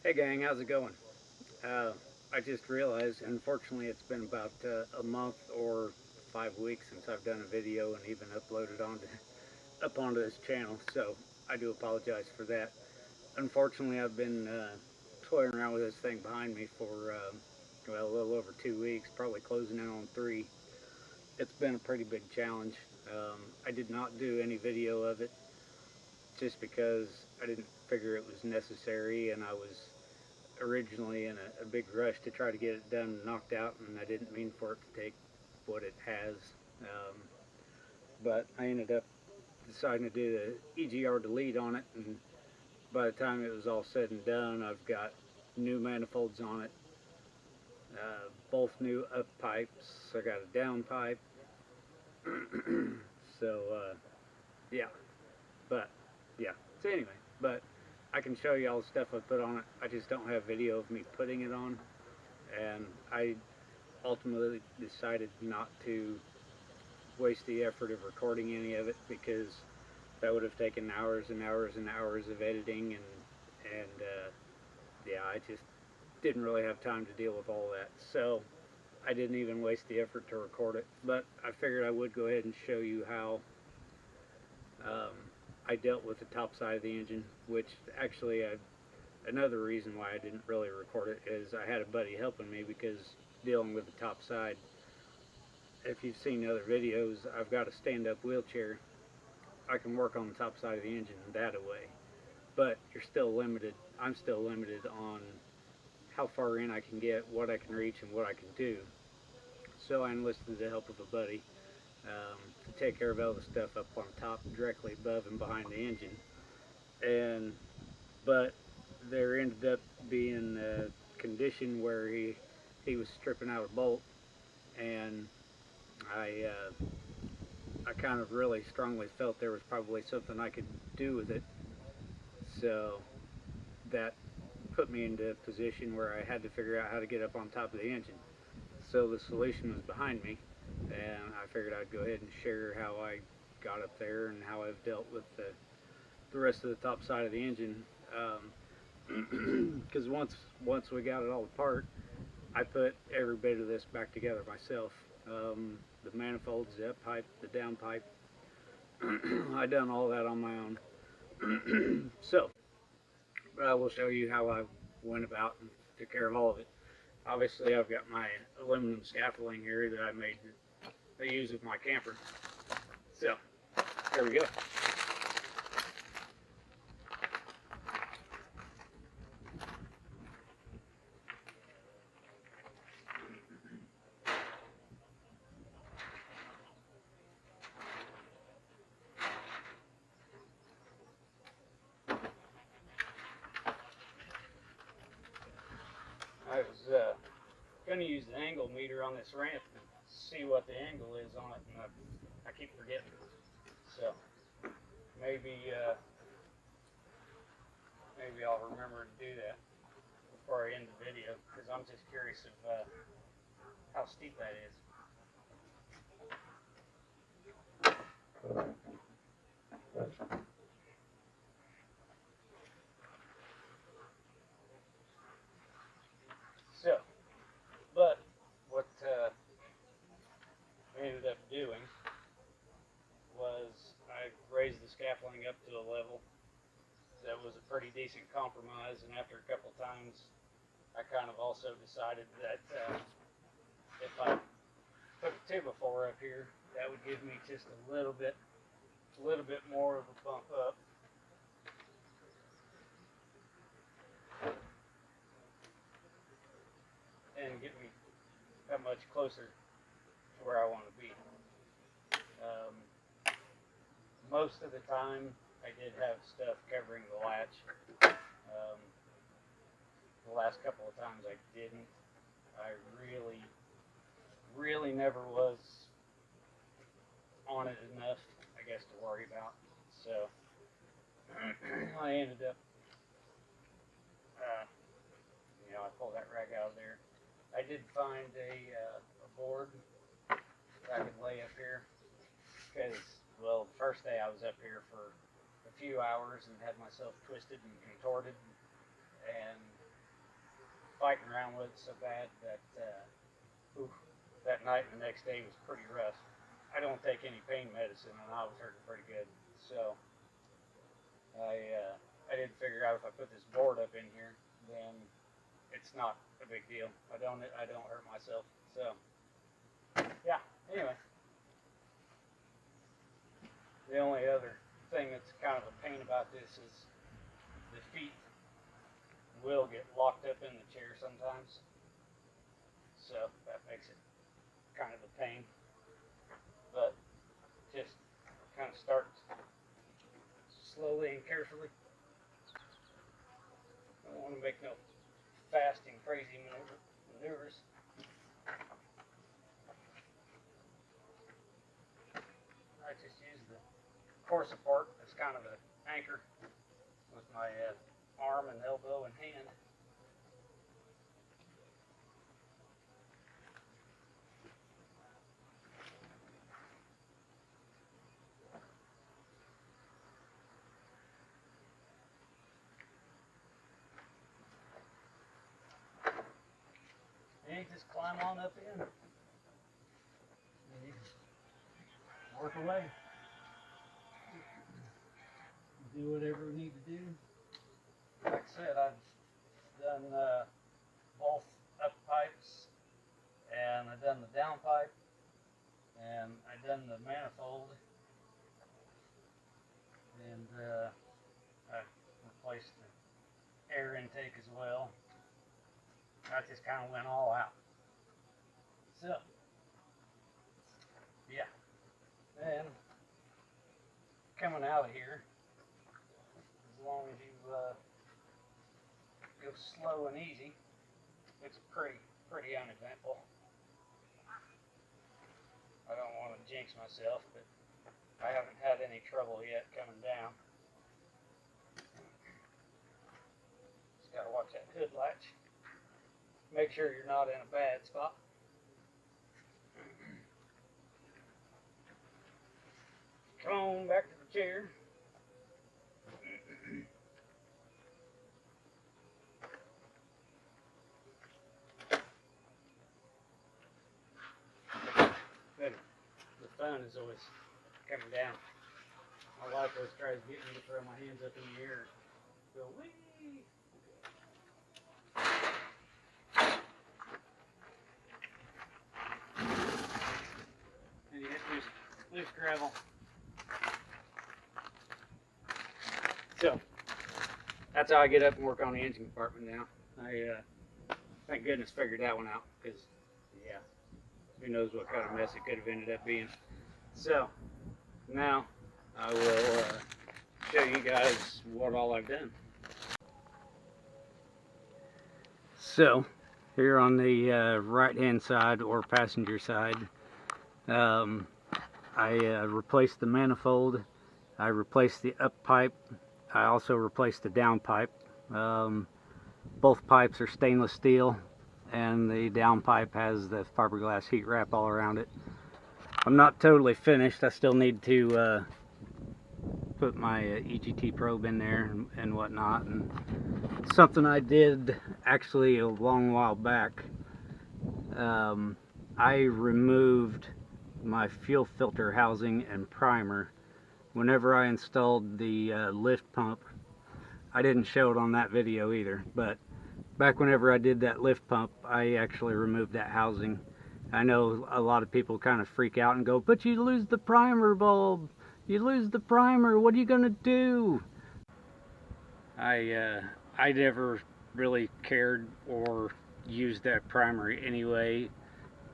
Hey gang, how's it going? I just realized, unfortunately, it's been about a month or 5 weeks since I've done a video and even uploaded up onto this channel, so I do apologize for that. Unfortunately, I've been toying around with this thing behind me for well, a little over 2 weeks, probably closing in on three. It's been a pretty big challenge. I did not do any video of it just because I didn't figure it was necessary, and I was originally in a big rush to try to get it done and knocked out, and I didn't mean for it to take what it has. Um, but I ended up deciding to do the EGR delete on it, and by the time it was all said and done, I've got new manifolds on it, both new up pipes. I got a down pipe. So, yeah. But, yeah. So, anyway, but I can show you all the stuff I put on it. I just don't have video of me putting it on. And I ultimately decided not to waste the effort of recording any of it because that would have taken hours and hours and hours of editing, and yeah, I just didn't really have time to deal with all that. So I didn't even waste the effort to record it. But I figured I would go ahead and show you how um, I dealt with the top side of the engine, which actually another reason why I didn't really record it is I had a buddy helping me because dealing with the top side, if you've seen other videos, I've got a stand-up wheelchair. I can work on the top side of the engine that way, but you're still limited. I'm still limited on how far in I can get, what I can reach, and what I can do. So I enlisted the help of a buddy to take care of all the stuff up on top, directly above and behind the engine. And but there ended up being a condition where he was stripping out a bolt, and I I kind of really strongly felt there was probably something I could do with it. So that put me into a position where I had to figure out how to get up on top of the engine. So the solution was behind me, and I figured I'd go ahead and share how I got up there and how I've dealt with the rest of the top side of the engine. Because once we got it all apart, I put every bit of this back together myself. The manifolds, the up pipe, the down pipe. I done all that on my own. So I will show you how I went about and took care of all of it. Obviously, I've got my aluminum scaffolding here that I made that I use with my camper. So there we go. I was going to use the angle meter on this ramp and see what the angle is on it, and I keep forgetting. So maybe maybe I'll remember to do that before I end the video, because I'm just curious of how steep that is. So, but what we ended up doing was I raised the scaffolding up to a level that was a pretty decent compromise, and after a couple times I kind of also decided that if I put a 2x4 up here, that would give me just a little bit more of a bump up. And get me that much closer to where I want to be. Um, most of the time, I did have stuff covering the latch. The last couple of times I didn't. I really never was on it enough, I guess, to worry about. So I ended up, I pulled that rag out of there. I did find a board that I could lay up here because, well, the first day I was up here for a few hours and had myself twisted and contorted, and fighting around with it so bad that that night and the next day was pretty rough. I don't take any pain medicine, and I was hurting pretty good. So I did figure out if I put this board up in here, then it's not a big deal. I don't hurt myself. So yeah. Anyway, the only other thing that's kind of a pain about this is the feet will get locked up in the chair sometimes. So that makes it kind of a pain. But just kind of start slowly and carefully. I don't want to make no fast and crazy maneuvers. I just use the core support as kind of an anchor with my arm and elbow and hand. And you just climb on up in. And you work away. Do whatever we need to do. Like I said, I've done both up pipes, and I've done the down pipe, and I've done the manifold, and I replaced the air intake as well. I just kind of went all out. So, yeah. Then, coming out of here, as long as you go slow and easy, it's pretty uneventful. I don't want to jinx myself, but I haven't had any trouble yet coming down. Just gotta watch that hood latch. Make sure you're not in a bad spot. Come on back to the chair. The fun is always coming down. My wife always tries to get me to throw my hands up in the air. Go wee. And you hit loose gravel. So that's how I get up and work on the engine compartment now. I thank goodness figured that one out, because yeah, who knows what kind of mess it could have ended up being. So now I will show you guys what all I've done. So here on the right hand side, or passenger side, I replaced the manifold. I replaced the up pipe. I also replaced the down pipe. Both pipes are stainless steel, and the down pipe has the fiberglass heat wrap all around it. I'm not totally finished. I still need to put my EGT probe in there and whatnot. And something I did actually a long while back, I removed my fuel filter housing and primer whenever I installed the lift pump. I didn't show it on that video either, but back whenever I did that lift pump, I actually removed that housing. I know a lot of people kind of freak out and go, but you lose the primer bulb, you lose the primer, what are you gonna do? I never really cared or used that primer anyway,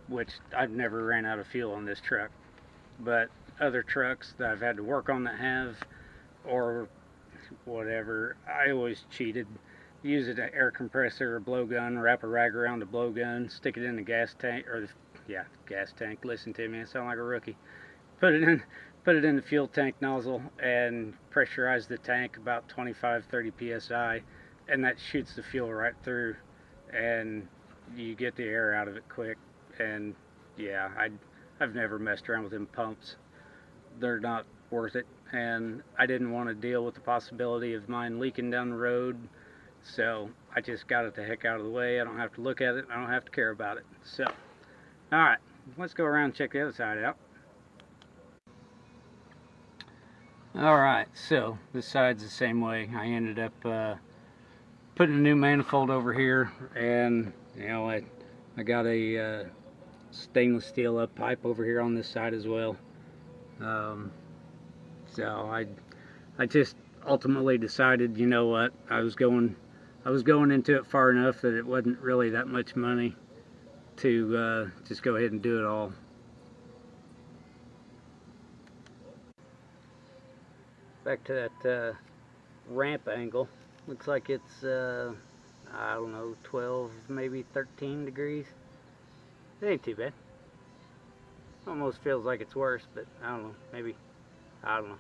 which I've never ran out of fuel on this truck. But other trucks that I've had to work on that have, or whatever, I always cheated. Use an air compressor or blowgun, wrap a rag around the blowgun, stick it in the gas tank, or the gas tank. Listen to me, I sound like a rookie. Put it in the fuel tank nozzle and pressurize the tank about 25-30 psi, and that shoots the fuel right through, and you get the air out of it quick. And yeah, I've never messed around with them pumps. They're not worth it, and I didn't want to deal with the possibility of mine leaking down the road. So I just got it the heck out of the way. I don't have to look at it. I don't have to care about it. So, alright, let's go around and check the other side out. Alright, so this side's the same way. I ended up putting a new manifold over here, and you know, I got a stainless steel up pipe over here on this side as well. So I just ultimately decided, you know what, I was going into it far enough that it wasn't really that much money to just go ahead and do it all. Back to that ramp angle. Looks like it's I don't know, 12, maybe 13 degrees. It ain't too bad. Almost feels like it's worse, but I don't know, maybe, I don't know.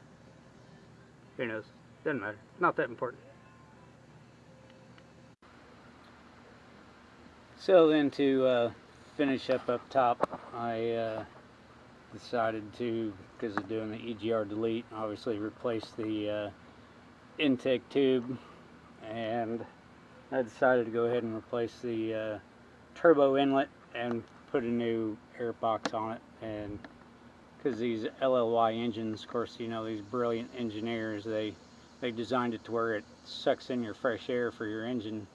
Who knows? Doesn't matter. Not that important. So then to finish up top, I decided to, because of doing the EGR delete, obviously replace the intake tube, and I decided to go ahead and replace the turbo inlet and put a new air box on it. And because these LLY engines, of course, you know, these brilliant engineers, they designed it to where it sucks in your fresh air for your engine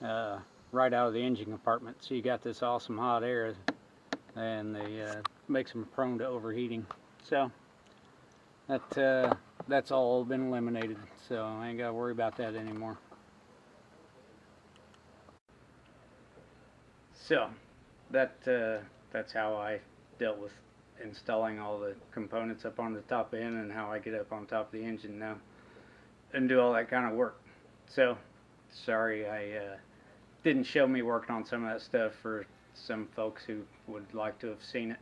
right out of the engine compartment. So you got this awesome hot air, and they makes them prone to overheating. So that's all been eliminated, so I ain't got to worry about that anymore. So that's how I dealt with installing all the components up on the top end, and how I get up on top of the engine now and do all that kind of work. So sorry I didn't show me working on some of that stuff for some folks who would like to have seen it.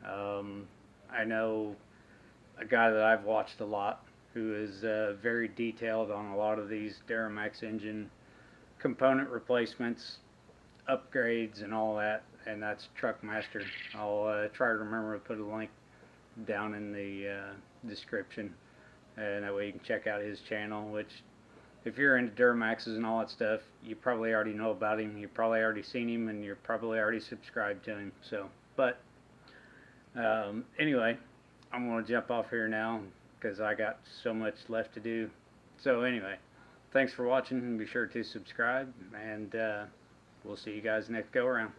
I know a guy that I've watched a lot who is very detailed on a lot of these Duramax engine component replacements, upgrades, and all that, and that's Truckmaster. I'll try to remember to put a link down in the description, and that way you can check out his channel, which, if you're into Duramaxes and all that stuff, you probably already know about him, you've probably already seen him, and you're probably already subscribed to him. So, but anyway, I'm going to jump off here now because I got so much left to do. So anyway, thanks for watching, and be sure to subscribe, and we'll see you guys next go around.